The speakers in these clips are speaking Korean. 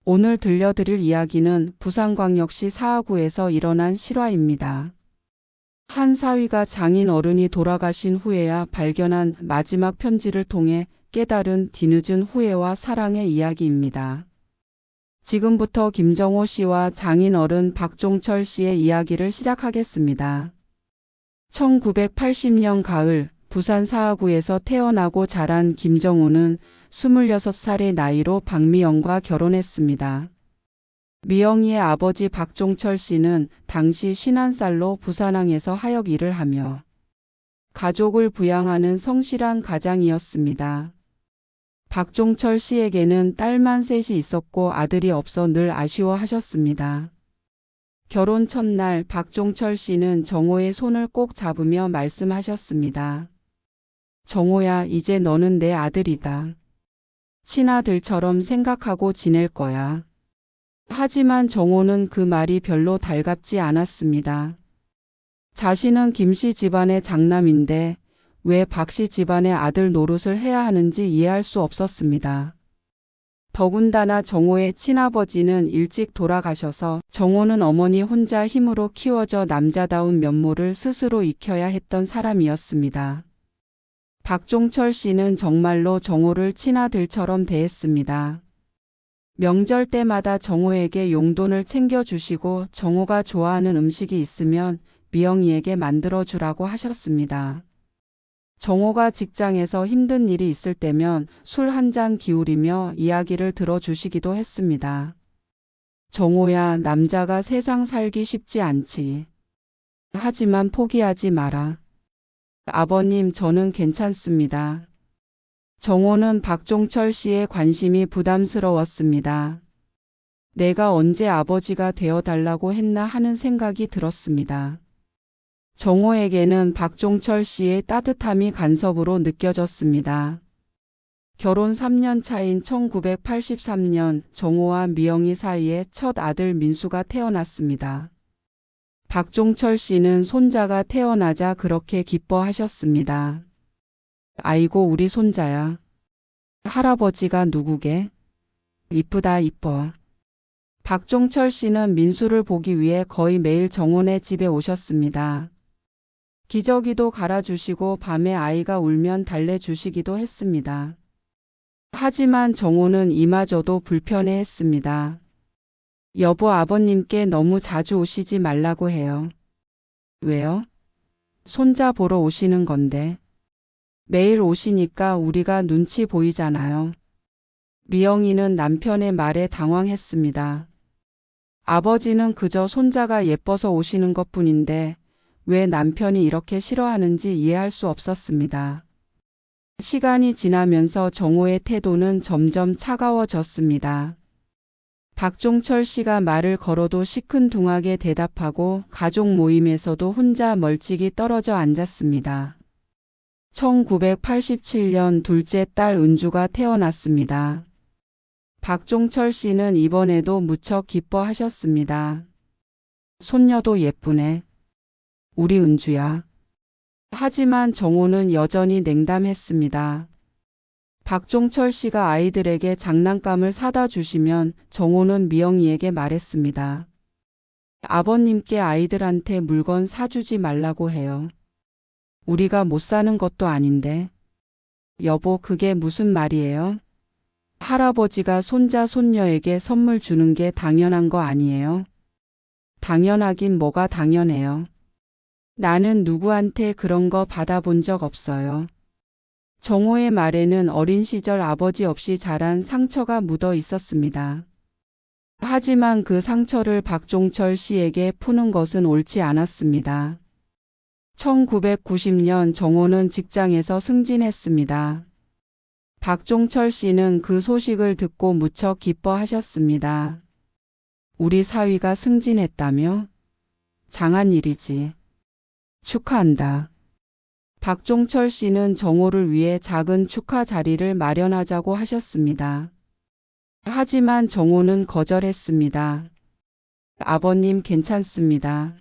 오늘 들려드릴 이야기는 부산광역시 사하구에서 일어난 실화입니다. 한 사위가 장인 어른이 돌아가신 후에야 발견한 마지막 편지를 통해 깨달은 뒤늦은 후회와 사랑의 이야기입니다. 지금부터 김정호 씨와 장인 어른 박종철 씨의 이야기를 시작하겠습니다. 1980년 가을 부산 사하구에서 태어나고 자란 김정호는 26살의 나이로 박미영과 결혼했습니다. 미영이의 아버지 박종철 씨는 당시 50살로 부산항에서 하역 일을 하며 가족을 부양하는 성실한 가장이었습니다. 박종철 씨에게는 딸만 셋이 있었고 아들이 없어 늘 아쉬워하셨습니다. 결혼 첫날 박종철 씨는 정호의 손을 꼭 잡으며 말씀하셨습니다. 정호야, 이제 너는 내 아들이다. 친아들처럼 생각하고 지낼 거야. 하지만 정호는 그 말이 별로 달갑지 않았습니다. 자신은 김씨 집안의 장남인데 왜 박씨 집안의 아들 노릇을 해야 하는지 이해할 수 없었습니다. 더군다나 정호의 친아버지는 일찍 돌아가셔서 정호는 어머니 혼자 힘으로 키워져 남자다운 면모를 스스로 익혀야 했던 사람이었습니다. 박종철 씨는 정말로 정호를 친아들처럼 대했습니다. 명절 때마다 정호에게 용돈을 챙겨주시고 정호가 좋아하는 음식이 있으면 미영이에게 만들어주라고 하셨습니다. 정호가 직장에서 힘든 일이 있을 때면 술 한 잔 기울이며 이야기를 들어주시기도 했습니다. 정호야, 남자가 세상 살기 쉽지 않지. 하지만 포기하지 마라. 아버님, 저는 괜찮습니다. 정호는 박종철 씨의 관심이 부담스러웠습니다. 내가 언제 아버지가 되어달라고 했나 하는 생각이 들었습니다. 정호에게는 박종철 씨의 따뜻함이 간섭으로 느껴졌습니다. 결혼 3년 차인 1983년 정호와 미영이 사이에 첫 아들 민수가 태어났습니다. 박종철 씨는 손자가 태어나자 그렇게 기뻐하셨습니다. 아이고, 우리 손자야. 할아버지가 누구게? 이쁘다, 이뻐. 박종철 씨는 민수를 보기 위해 거의 매일 정호네 집에 오셨습니다. 기저귀도 갈아주시고 밤에 아이가 울면 달래주시기도 했습니다. 하지만 정호는 이마저도 불편해했습니다. 여보, 아버님께 너무 자주 오시지 말라고 해요. 왜요? 손자 보러 오시는 건데. 매일 오시니까 우리가 눈치 보이잖아요. 미영이는 남편의 말에 당황했습니다. 아버지는 그저 손자가 예뻐서 오시는 것뿐인데 왜 남편이 이렇게 싫어하는지 이해할 수 없었습니다. 시간이 지나면서 정호의 태도는 점점 차가워졌습니다. 박종철 씨가 말을 걸어도 시큰둥하게 대답하고 가족 모임에서도 혼자 멀찍이 떨어져 앉았습니다. 1987년 둘째 딸 은주가 태어났습니다. 박종철 씨는 이번에도 무척 기뻐하셨습니다. 손녀도 예쁘네. 우리 은주야. 하지만 정호는 여전히 냉담했습니다. 박종철 씨가 아이들에게 장난감을 사다 주시면 정호는 미영이에게 말했습니다. 아버님께 아이들한테 물건 사주지 말라고 해요. 우리가 못 사는 것도 아닌데. 여보, 그게 무슨 말이에요? 할아버지가 손자 손녀에게 선물 주는 게 당연한 거 아니에요? 당연하긴 뭐가 당연해요. 나는 누구한테 그런 거 받아본 적 없어요. 정호의 말에는 어린 시절 아버지 없이 자란 상처가 묻어 있었습니다. 하지만 그 상처를 박종철 씨에게 푸는 것은 옳지 않았습니다. 1990년 정호는 직장에서 승진했습니다. 박종철 씨는 그 소식을 듣고 무척 기뻐하셨습니다. 우리 사위가 승진했다며? 장한 일이지. 축하한다. 박종철 씨는 정호를 위해 작은 축하 자리를 마련하자고 하셨습니다. 하지만 정호는 거절했습니다. 아버님, 괜찮습니다.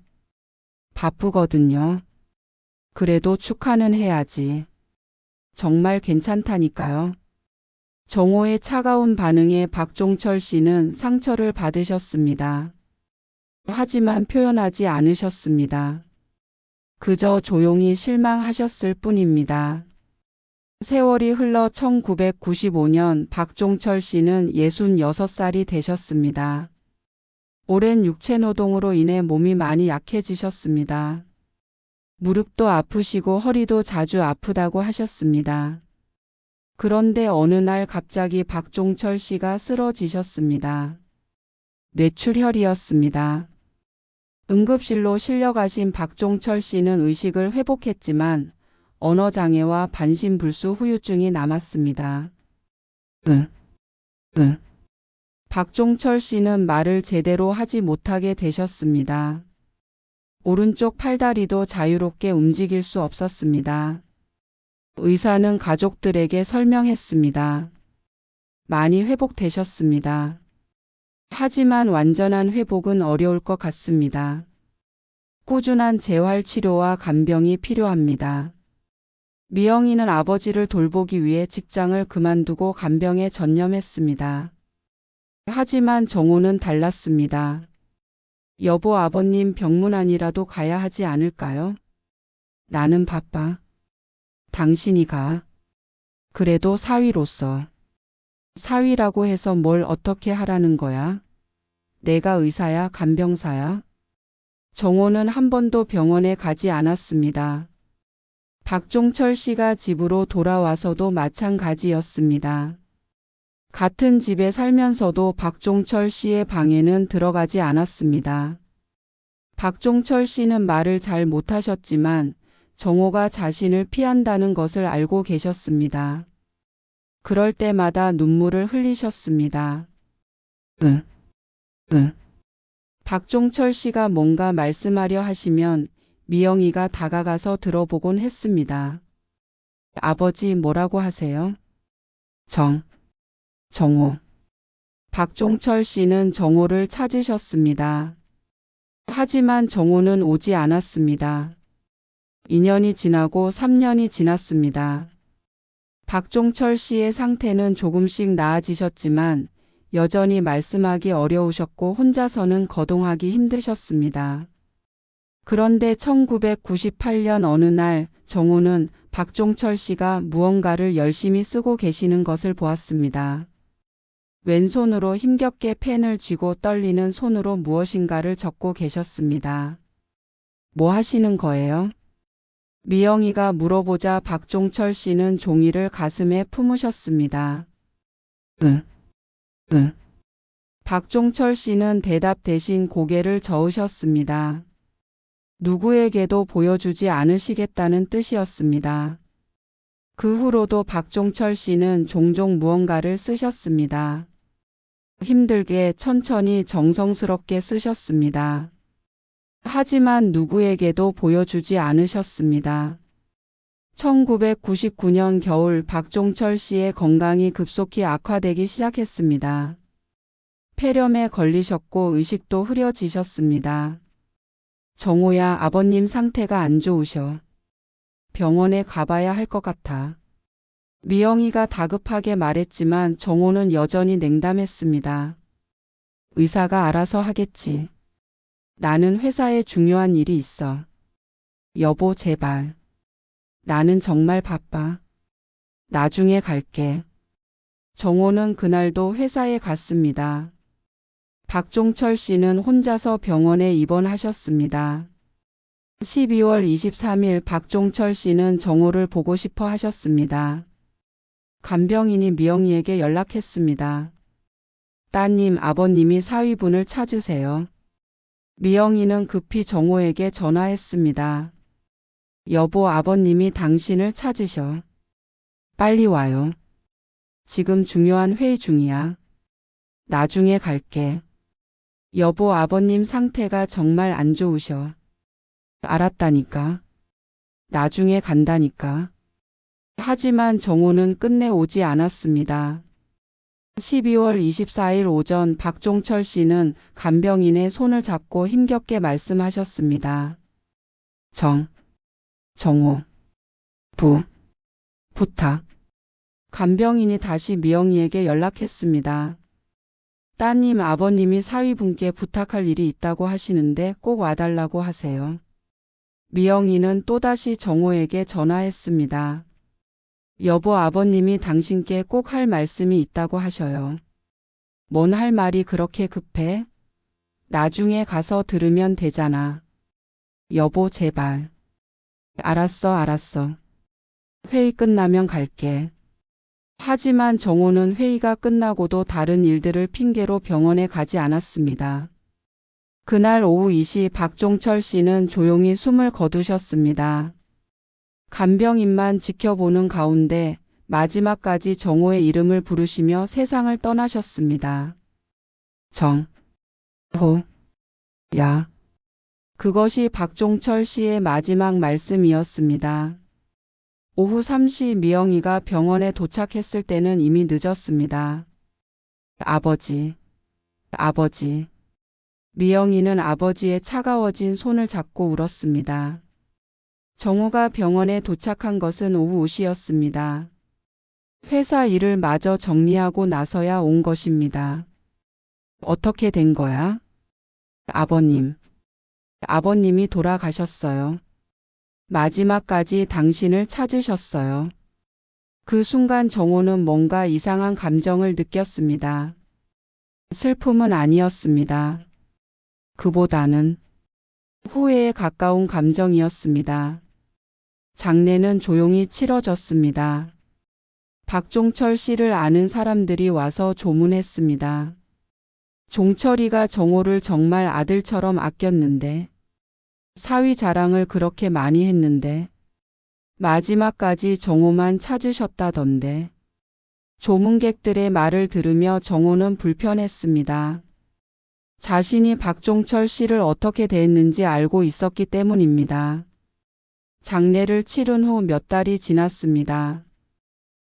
바쁘거든요. 그래도 축하는 해야지. 정말 괜찮다니까요. 정호의 차가운 반응에 박종철 씨는 상처를 받으셨습니다. 하지만 표현하지 않으셨습니다. 그저 조용히 실망하셨을 뿐입니다. 세월이 흘러 1995년 박종철 씨는 66살이 되셨습니다. 오랜 육체노동으로 인해 몸이 많이 약해지셨습니다. 무릎도 아프시고 허리도 자주 아프다고 하셨습니다. 그런데 어느 날 갑자기 박종철 씨가 쓰러지셨습니다. 뇌출혈이었습니다. 응급실로 실려가신 박종철 씨는 의식을 회복했지만 언어장애와 반신불수 후유증이 남았습니다. 박종철 씨는 말을 제대로 하지 못하게 되셨습니다. 오른쪽 팔다리도 자유롭게 움직일 수 없었습니다. 의사는 가족들에게 설명했습니다. 많이 회복되셨습니다. 하지만 완전한 회복은 어려울 것 같습니다. 꾸준한 재활치료와 간병이 필요합니다. 미영이는 아버지를 돌보기 위해 직장을 그만두고 간병에 전념했습니다. 하지만 정호는 달랐습니다. 여보, 아버님 병문안이라도 가야 하지 않을까요? 나는 바빠. 당신이 가. 그래도 사위로서. 사위라고 해서 뭘 어떻게 하라는 거야? 내가 의사야, 간병사야? 정호는 한 번도 병원에 가지 않았습니다. 박종철 씨가 집으로 돌아와서도 마찬가지였습니다. 같은 집에 살면서도 박종철 씨의 방에는 들어가지 않았습니다. 박종철 씨는 말을 잘 못하셨지만 정호가 자신을 피한다는 것을 알고 계셨습니다. 그럴 때마다 눈물을 흘리셨습니다. 박종철 씨가 뭔가 말씀하려 하시면 미영이가 다가가서 들어보곤 했습니다. 아버지, 뭐라고 하세요? 정호. 박종철 씨는 정호를 찾으셨습니다. 하지만 정호는 오지 않았습니다. 2년이 지나고 3년이 지났습니다. 박종철 씨의 상태는 조금씩 나아지셨지만 여전히 말씀하기 어려우셨고 혼자서는 거동하기 힘드셨습니다. 그런데 1998년 어느 날 정호는 박종철 씨가 무언가를 열심히 쓰고 계시는 것을 보았습니다. 왼손으로 힘겹게 펜을 쥐고 떨리는 손으로 무엇인가를 적고 계셨습니다. 뭐 하시는 거예요? 미영이가 물어보자 박종철 씨는 종이를 가슴에 품으셨습니다. 박종철 씨는 대답 대신 고개를 저으셨습니다. 누구에게도 보여주지 않으시겠다는 뜻이었습니다. 그 후로도 박종철 씨는 종종 무언가를 쓰셨습니다. 힘들게 천천히 정성스럽게 쓰셨습니다. 하지만 누구에게도 보여주지 않으셨습니다. 1999년 겨울 박종철 씨의 건강이 급속히 악화되기 시작했습니다. 폐렴에 걸리셨고 의식도 흐려지셨습니다. 정호야, 아버님 상태가 안 좋으셔. 병원에 가봐야 할 것 같아. 미영이가 다급하게 말했지만 정호는 여전히 냉담했습니다. 의사가 알아서 하겠지. 나는 회사에 중요한 일이 있어. 여보, 제발. 나는 정말 바빠. 나중에 갈게. 정호는 그날도 회사에 갔습니다. 박종철 씨는 혼자서 병원에 입원하셨습니다. 12월 23일 박종철 씨는 정호를 보고 싶어 하셨습니다. 간병인이 미영이에게 연락했습니다. 따님, 아버님이 사위분을 찾으세요. 미영이는 급히 정호에게 전화했습니다. 여보, 아버님이 당신을 찾으셔. 빨리 와요. 지금 중요한 회의 중이야. 나중에 갈게. 여보, 아버님 상태가 정말 안 좋으셔. 알았다니까. 나중에 간다니까. 하지만 정호는 끝내 오지 않았습니다. 12월 24일 오전 박종철 씨는 간병인의 손을 잡고 힘겹게 말씀하셨습니다. 정호. 부탁. 간병인이 다시 미영이에게 연락했습니다. 따님, 아버님이 사위분께 부탁할 일이 있다고 하시는데 꼭 와달라고 하세요. 미영이는 또다시 정호에게 전화했습니다. 여보, 아버님이 당신께 꼭 할 말씀이 있다고 하셔요. 뭔 할 말이 그렇게 급해? 나중에 가서 들으면 되잖아. 여보, 제발. 알았어. 회의 끝나면 갈게. 하지만 정호는 회의가 끝나고도 다른 일들을 핑계로 병원에 가지 않았습니다. 그날 오후 2시 박종철 씨는 조용히 숨을 거두셨습니다. 간병인만 지켜보는 가운데 마지막까지 정호의 이름을 부르시며 세상을 떠나셨습니다. 야. 그것이 박종철 씨의 마지막 말씀이었습니다. 오후 3시 미영이가 병원에 도착했을 때는 이미 늦었습니다. 아버지. 미영이는 아버지의 차가워진 손을 잡고 울었습니다. 정호가 병원에 도착한 것은 오후 5시였습니다. 회사 일을 마저 정리하고 나서야 온 것입니다. 어떻게 된 거야? 아버님이 돌아가셨어요. 마지막까지 당신을 찾으셨어요. 그 순간 정호는 뭔가 이상한 감정을 느꼈습니다. 슬픔은 아니었습니다. 그보다는 후회에 가까운 감정이었습니다. 장례는 조용히 치러졌습니다. 박종철 씨를 아는 사람들이 와서 조문했습니다. 종철이가 정호를 정말 아들처럼 아꼈는데, 사위 자랑을 그렇게 많이 했는데, 마지막까지 정호만 찾으셨다던데. 조문객들의 말을 들으며 정호는 불편했습니다. 자신이 박종철 씨를 어떻게 대했는지 알고 있었기 때문입니다. 장례를 치른 후 몇 달이 지났습니다.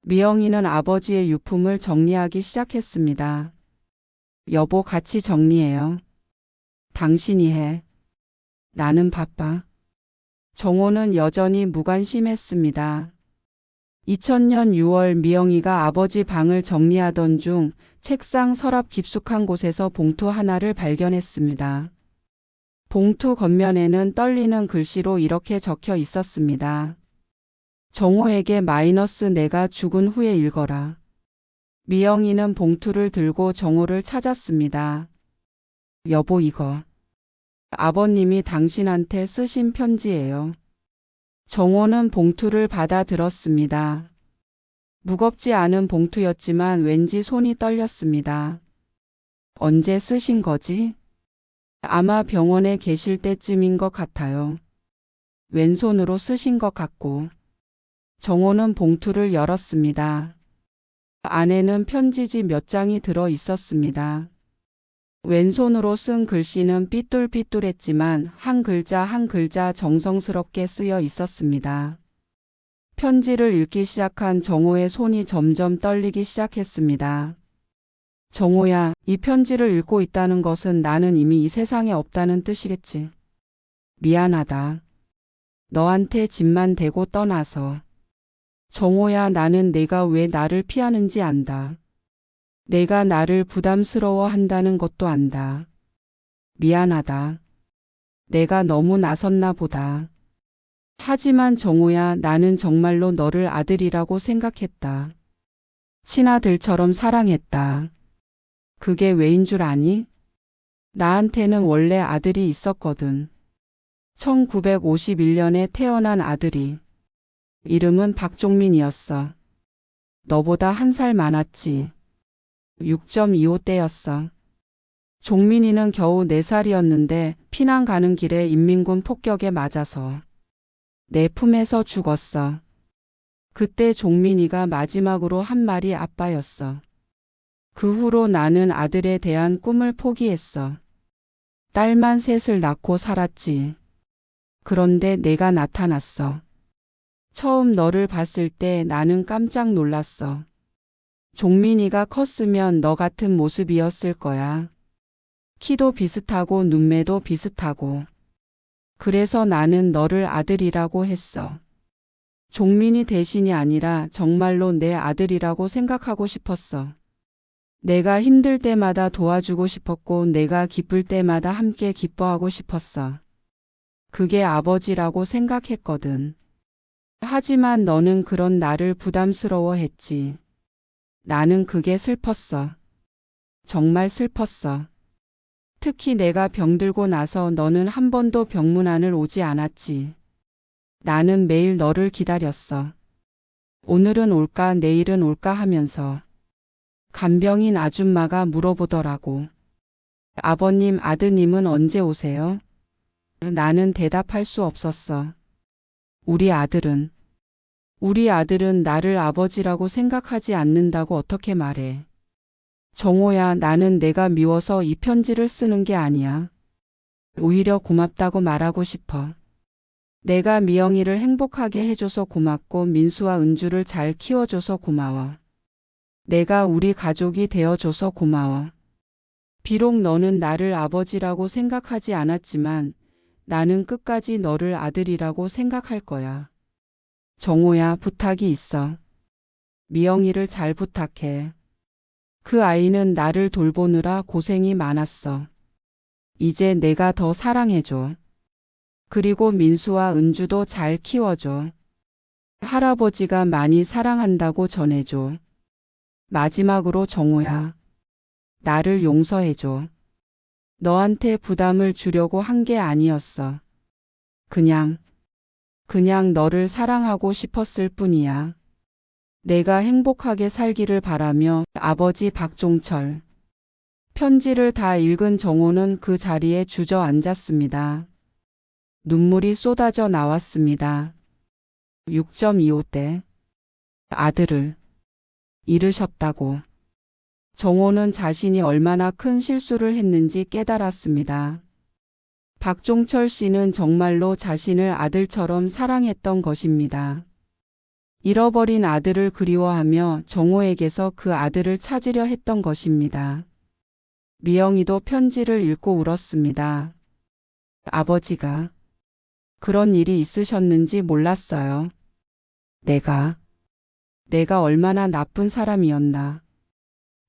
미영이는 아버지의 유품을 정리하기 시작했습니다. 여보, 같이 정리해요. 당신이 해. 나는 바빠. 정호는 여전히 무관심했습니다. 2000년 6월 미영이가 아버지 방을 정리하던 중 책상 서랍 깊숙한 곳에서 봉투 하나를 발견했습니다. 봉투 겉면에는 떨리는 글씨로 이렇게 적혀 있었습니다. 정호에게 마이너스 내가 죽은 후에 읽어라. 미영이는 봉투를 들고 정호를 찾았습니다. 여보, 이거. 아버님이 당신한테 쓰신 편지예요. 정호는 봉투를 받아 들었습니다. 무겁지 않은 봉투였지만 왠지 손이 떨렸습니다. 언제 쓰신 거지? 아마 병원에 계실 때쯤인 것 같아요. 왼손으로 쓰신 것 같고. 정호는 봉투를 열었습니다. 안에는 편지지 몇 장이 들어 있었습니다. 왼손으로 쓴 글씨는 삐뚤삐뚤했지만 한 글자 한 글자 정성스럽게 쓰여 있었습니다. 편지를 읽기 시작한 정호의 손이 점점 떨리기 시작했습니다. 정호야, 이 편지를 읽고 있다는 것은 나는 이미 이 세상에 없다는 뜻이겠지. 미안하다. 너한테 짐만 대고 떠나서. 정호야, 나는 내가 왜 나를 피하는지 안다. 내가 나를 부담스러워 한다는 것도 안다. 미안하다. 내가 너무 나섰나 보다. 하지만 정호야, 나는 정말로 너를 아들이라고 생각했다. 친아들처럼 사랑했다. 그게 왜인 줄 아니? 나한테는 원래 아들이 있었거든. 1951년에 태어난 아들이. 이름은 박종민이었어. 너보다 1살 많았지. 6.25대였어. 종민이는 겨우 4살이었는데 피난 가는 길에 인민군 폭격에 맞아서 내 품에서 죽었어. 그때 종민이가 마지막으로 한 말이 아빠였어. 그 후로 나는 아들에 대한 꿈을 포기했어. 딸만 셋을 낳고 살았지. 그런데 내가 나타났어. 처음 너를 봤을 때 나는 깜짝 놀랐어. 종민이가 컸으면 너 같은 모습이었을 거야. 키도 비슷하고 눈매도 비슷하고. 그래서 나는 너를 아들이라고 했어. 종민이 대신이 아니라 정말로 내 아들이라고 생각하고 싶었어. 내가 힘들 때마다 도와주고 싶었고 내가 기쁠 때마다 함께 기뻐하고 싶었어. 그게 아버지라고 생각했거든. 하지만 너는 그런 나를 부담스러워했지. 나는 그게 슬펐어. 정말 슬펐어. 특히 내가 병들고 나서 너는 한 번도 병문안을 오지 않았지. 나는 매일 너를 기다렸어. 오늘은 올까 내일은 올까 하면서. 간병인 아줌마가 물어보더라고. 아버님, 아드님은 언제 오세요? 나는 대답할 수 없었어. 우리 아들은 나를 아버지라고 생각하지 않는다고 어떻게 말해. 정호야, 나는 내가 미워서 이 편지를 쓰는 게 아니야. 오히려 고맙다고 말하고 싶어. 내가 미영이를 행복하게 해줘서 고맙고 민수와 은주를 잘 키워줘서 고마워. 내가 우리 가족이 되어줘서 고마워. 비록 너는 나를 아버지라고 생각하지 않았지만 나는 끝까지 너를 아들이라고 생각할 거야. 정호야, 부탁이 있어. 미영이를 잘 부탁해. 그 아이는 나를 돌보느라 고생이 많았어. 이제 내가 더 사랑해줘. 그리고 민수와 은주도 잘 키워줘. 할아버지가 많이 사랑한다고 전해줘. 마지막으로 정호야, 나를 용서해줘. 너한테 부담을 주려고 한 게 아니었어. 그냥 너를 사랑하고 싶었을 뿐이야. 내가 행복하게 살기를 바라며 아버지 박종철. 편지를 다 읽은 정호는 그 자리에 주저앉았습니다. 눈물이 쏟아져 나왔습니다. 6.25대. 아들을 잃으셨다고. 정호는 자신이 얼마나 큰 실수를 했는지 깨달았습니다. 박종철 씨는 정말로 자신을 아들처럼 사랑했던 것입니다. 잃어버린 아들을 그리워하며 정호에게서 그 아들을 찾으려 했던 것입니다. 미영이도 편지를 읽고 울었습니다. 아버지가 그런 일이 있으셨는지 몰랐어요. 내가 얼마나 나쁜 사람이었나.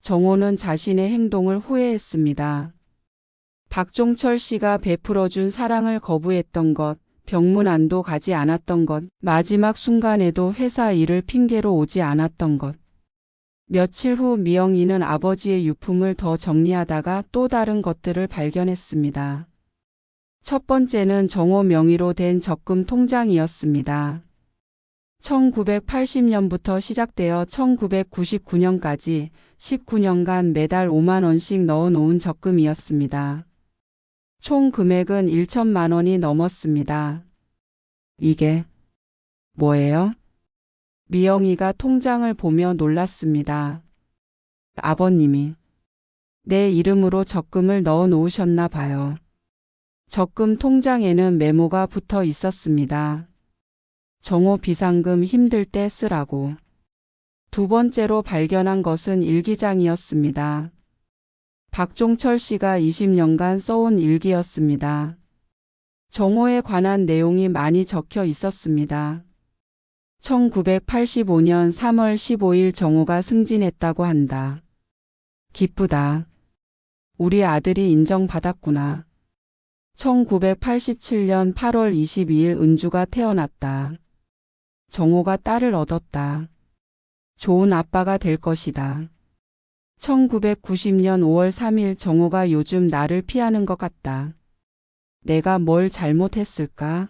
정호는 자신의 행동을 후회했습니다. 박종철 씨가 베풀어준 사랑을 거부했던 것, 병문안도 가지 않았던 것, 마지막 순간에도 회사 일을 핑계로 오지 않았던 것. 며칠 후 미영이는 아버지의 유품을 더 정리하다가 또 다른 것들을 발견했습니다. 첫 번째는 정호 명의로 된 적금 통장이었습니다. 1980년부터 시작되어 1999년까지 19년간 매달 5만 원씩 넣어놓은 적금이었습니다. 총 금액은 1천만 원이 넘었습니다. 이게 뭐예요? 미영이가 통장을 보며 놀랐습니다. 아버님이 내 이름으로 적금을 넣어 놓으셨나 봐요. 적금 통장에는 메모가 붙어 있었습니다. 정호 비상금 힘들 때 쓰라고. 두 번째로 발견한 것은 일기장이었습니다. 박종철 씨가 20년간 써온 일기였습니다. 정호에 관한 내용이 많이 적혀 있었습니다. 1985년 3월 15일 정호가 승진했다고 한다. 기쁘다. 우리 아들이 인정받았구나. 1987년 8월 22일 은주가 태어났다. 정호가 딸을 얻었다. 좋은 아빠가 될 것이다. 1990년 5월 3일 정호가 요즘 나를 피하는 것 같다. 내가 뭘 잘못했을까?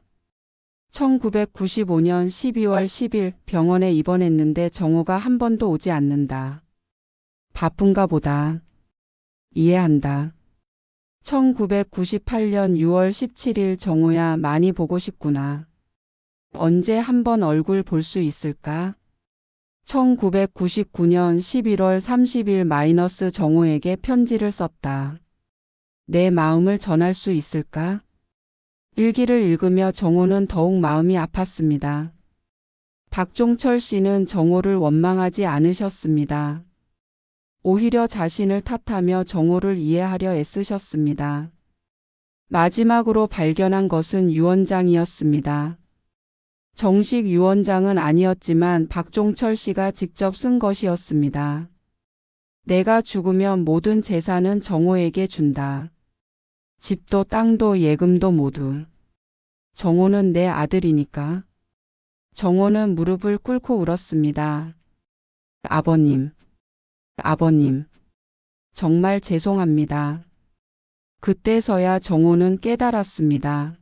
1995년 12월 10일 병원에 입원했는데 정호가 한 번도 오지 않는다. 바쁜가 보다. 이해한다. 1998년 6월 17일 정호야, 많이 보고 싶구나. 언제 한번 얼굴 볼 수 있을까? 1999년 11월 30일 마이너스 정호에게 편지를 썼다. 내 마음을 전할 수 있을까? 일기를 읽으며 정호는 더욱 마음이 아팠습니다. 박종철 씨는 정호를 원망하지 않으셨습니다. 오히려 자신을 탓하며 정호를 이해하려 애쓰셨습니다. 마지막으로 발견한 것은 유언장이었습니다. 정식 유언장은 아니었지만 박종철 씨가 직접 쓴 것이었습니다. 내가 죽으면 모든 재산은 정호에게 준다. 집도 땅도 예금도 모두. 정호는 내 아들이니까. 정호는 무릎을 꿇고 울었습니다. 아버님, 아버님, 정말 죄송합니다. 그때서야 정호는 깨달았습니다.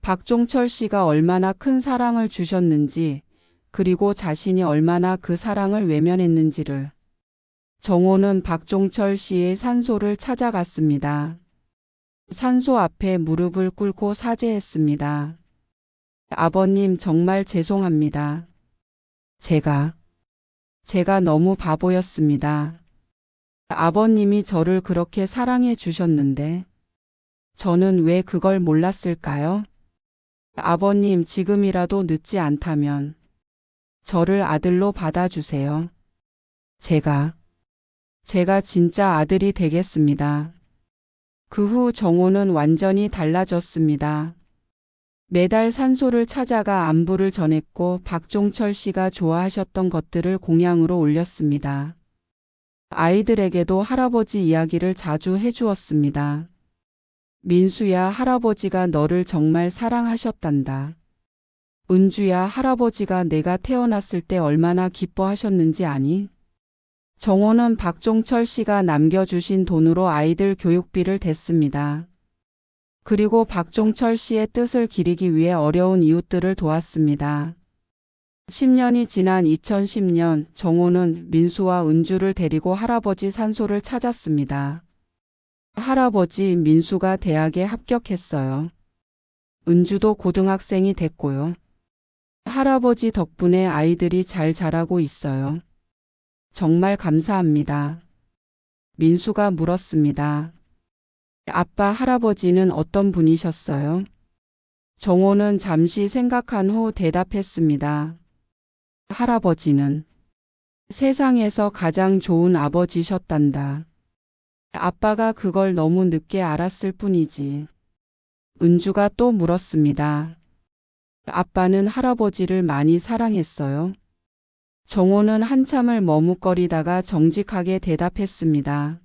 박종철 씨가 얼마나 큰 사랑을 주셨는지, 그리고 자신이 얼마나 그 사랑을 외면했는지를. 정호는 박종철 씨의 산소를 찾아갔습니다. 산소 앞에 무릎을 꿇고 사죄했습니다. 아버님 정말 죄송합니다. 제가 너무 바보였습니다. 아버님이 저를 그렇게 사랑해 주셨는데 저는 왜 그걸 몰랐을까요? 아버님 지금이라도 늦지 않다면 저를 아들로 받아주세요. 제가 진짜 아들이 되겠습니다. 그 후 정호는 완전히 달라졌습니다. 매달 산소를 찾아가 안부를 전했고 박종철 씨가 좋아하셨던 것들을 공양으로 올렸습니다. 아이들에게도 할아버지 이야기를 자주 해주었습니다. 민수야, 할아버지가 너를 정말 사랑하셨단다. 은주야, 할아버지가 내가 태어났을 때 얼마나 기뻐하셨는지 아니? 정호는 박종철 씨가 남겨주신 돈으로 아이들 교육비를 댔습니다. 그리고 박종철 씨의 뜻을 기리기 위해 어려운 이웃들을 도왔습니다. 10년이 지난 2010년 정호는 민수와 은주를 데리고 할아버지 산소를 찾았습니다. 할아버지, 민수가 대학에 합격했어요. 은주도 고등학생이 됐고요. 할아버지 덕분에 아이들이 잘 자라고 있어요. 정말 감사합니다. 민수가 물었습니다. 아빠, 할아버지는 어떤 분이셨어요? 정호는 잠시 생각한 후 대답했습니다. 할아버지는 세상에서 가장 좋은 아버지셨단다. 아빠가 그걸 너무 늦게 알았을 뿐이지. 은주가 또 물었습니다. 아빠는 할아버지를 많이 사랑했어요? 정호는 한참을 머뭇거리다가 정직하게 대답했습니다.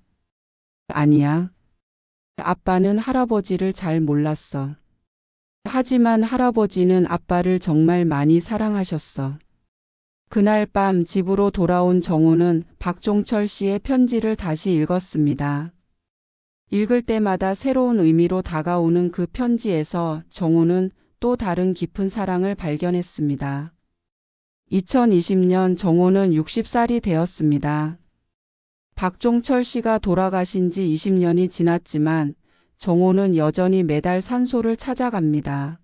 아니야. 아빠는 할아버지를 잘 몰랐어. 하지만 할아버지는 아빠를 정말 많이 사랑하셨어. 그날 밤 집으로 돌아온 정호는 박종철 씨의 편지를 다시 읽었습니다. 읽을 때마다 새로운 의미로 다가오는 그 편지에서 정호는 또 다른 깊은 사랑을 발견했습니다. 2020년 정호는 60살이 되었습니다. 박종철 씨가 돌아가신 지 20년이 지났지만 정호는 여전히 매달 산소를 찾아갑니다.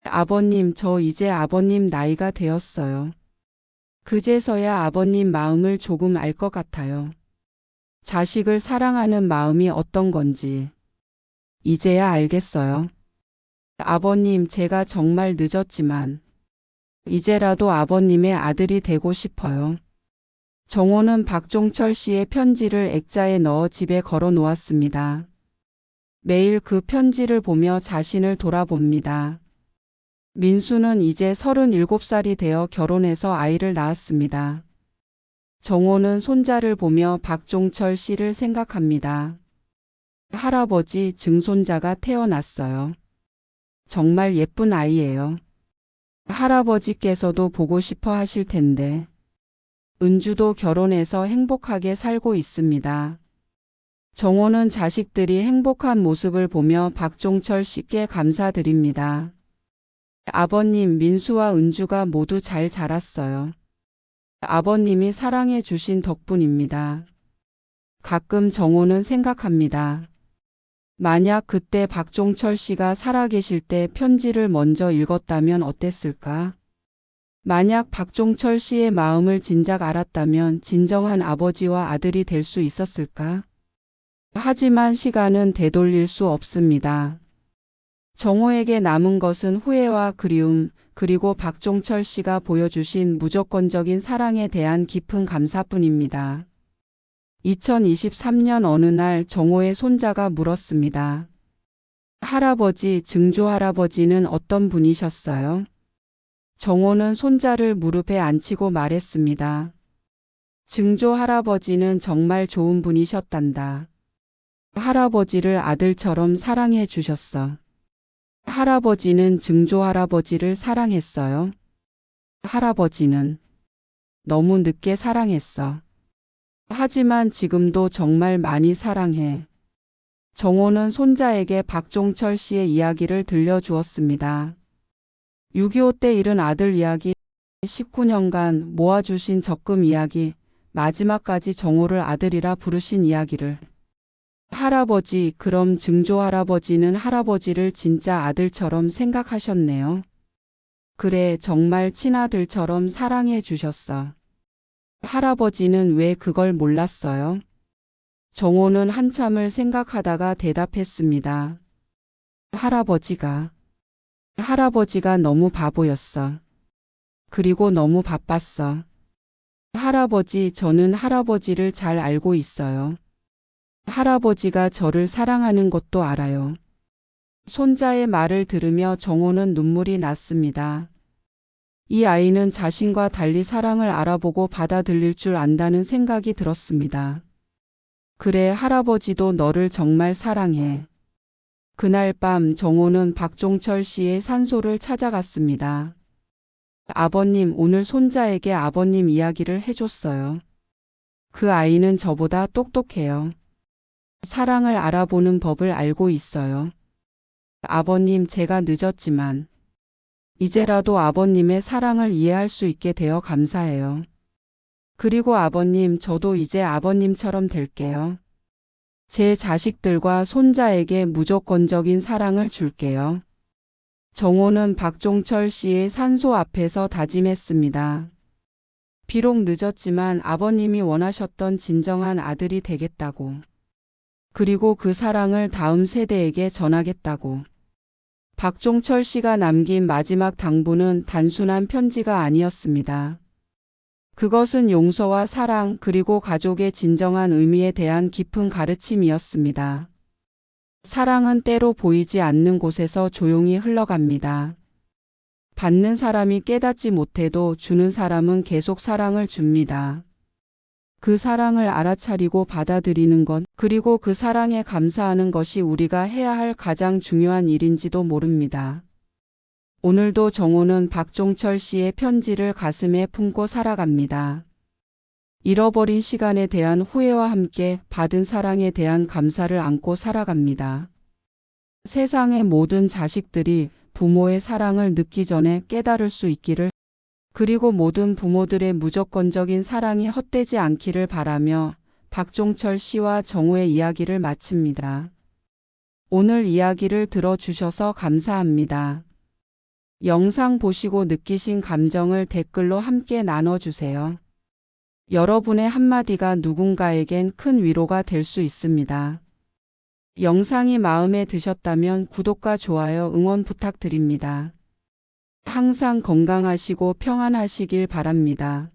아버님, 저 이제 아버님 나이가 되었어요. 그제서야 아버님 마음을 조금 알 것 같아요. 자식을 사랑하는 마음이 어떤 건지 이제야 알겠어요. 아버님, 제가 정말 늦었지만 이제라도 아버님의 아들이 되고 싶어요. 정호는 박종철 씨의 편지를 액자에 넣어 집에 걸어 놓았습니다. 매일 그 편지를 보며 자신을 돌아봅니다. 민수는 이제 37살이 되어 결혼해서 아이를 낳았습니다. 정호는 손자를 보며 박종철 씨를 생각합니다. 할아버지, 증손자가 태어났어요. 정말 예쁜 아이예요. 할아버지께서도 보고 싶어 하실 텐데. 은주도 결혼해서 행복하게 살고 있습니다. 정호는 자식들이 행복한 모습을 보며 박종철 씨께 감사드립니다. 아버님, 민수와 은주가 모두 잘 자랐어요. 아버님이 사랑해 주신 덕분입니다. 가끔 정호는 생각합니다. 만약 그때 박종철 씨가 살아계실 때 편지를 먼저 읽었다면 어땠을까? 만약 박종철 씨의 마음을 진작 알았다면 진정한 아버지와 아들이 될 수 있었을까? 하지만 시간은 되돌릴 수 없습니다. 정호에게 남은 것은 후회와 그리움, 그리고 박종철 씨가 보여주신 무조건적인 사랑에 대한 깊은 감사뿐입니다. 2023년 어느 날 정호의 손자가 물었습니다. 할아버지, 증조 할아버지는 어떤 분이셨어요? 정호는 손자를 무릎에 앉히고 말했습니다. 증조 할아버지는 정말 좋은 분이셨단다. 할아버지를 아들처럼 사랑해 주셨어. 할아버지는 증조 할아버지를 사랑했어요. 할아버지는 너무 늦게 사랑했어. 하지만 지금도 정말 많이 사랑해. 정호는 손자에게 박종철 씨의 이야기를 들려주었습니다. 6.25 때 잃은 아들 이야기, 19년간 모아주신 적금 이야기, 마지막까지 정호를 아들이라 부르신 이야기를. 할아버지, 그럼 증조 할아버지는 할아버지를 진짜 아들처럼 생각하셨네요. 그래, 정말 친아들처럼 사랑해 주셨어. 할아버지는 왜 그걸 몰랐어요? 정호는 한참을 생각하다가 대답했습니다. 할아버지가 너무 바보였어. 그리고 너무 바빴어. 할아버지, 저는 할아버지를 잘 알고 있어요. 할아버지가 저를 사랑하는 것도 알아요. 손자의 말을 들으며 정호는 눈물이 났습니다. 이 아이는 자신과 달리 사랑을 알아보고 받아들일 줄 안다는 생각이 들었습니다. 그래, 할아버지도 너를 정말 사랑해. 그날 밤 정호는 박종철 씨의 산소를 찾아갔습니다. 아버님, 오늘 손자에게 아버님 이야기를 해줬어요. 그 아이는 저보다 똑똑해요. 사랑을 알아보는 법을 알고 있어요. 아버님, 제가 늦었지만 이제라도 아버님의 사랑을 이해할 수 있게 되어 감사해요. 그리고 아버님, 저도 이제 아버님처럼 될게요. 제 자식들과 손자에게 무조건적인 사랑을 줄게요. 정호는 박종철 씨의 산소 앞에서 다짐했습니다. 비록 늦었지만 아버님이 원하셨던 진정한 아들이 되겠다고. 그리고 그 사랑을 다음 세대에게 전하겠다고. 박종철 씨가 남긴 마지막 당부는 단순한 편지가 아니었습니다. 그것은 용서와 사랑 그리고 가족의 진정한 의미에 대한 깊은 가르침이었습니다. 사랑은 때로 보이지 않는 곳에서 조용히 흘러갑니다. 받는 사람이 깨닫지 못해도 주는 사람은 계속 사랑을 줍니다. 그 사랑을 알아차리고 받아들이는 것, 그리고 그 사랑에 감사하는 것이 우리가 해야 할 가장 중요한 일인지도 모릅니다. 오늘도 정호는 박종철 씨의 편지를 가슴에 품고 살아갑니다. 잃어버린 시간에 대한 후회와 함께 받은 사랑에 대한 감사를 안고 살아갑니다. 세상의 모든 자식들이 부모의 사랑을 늦기 전에 깨달을 수 있기를, 그리고 모든 부모들의 무조건적인 사랑이 헛되지 않기를 바라며 박종철 씨와 정호의 이야기를 마칩니다. 오늘 이야기를 들어주셔서 감사합니다. 영상 보시고 느끼신 감정을 댓글로 함께 나눠주세요. 여러분의 한마디가 누군가에겐 큰 위로가 될 수 있습니다. 영상이 마음에 드셨다면 구독과 좋아요 응원 부탁드립니다. 항상 건강하시고 평안하시길 바랍니다.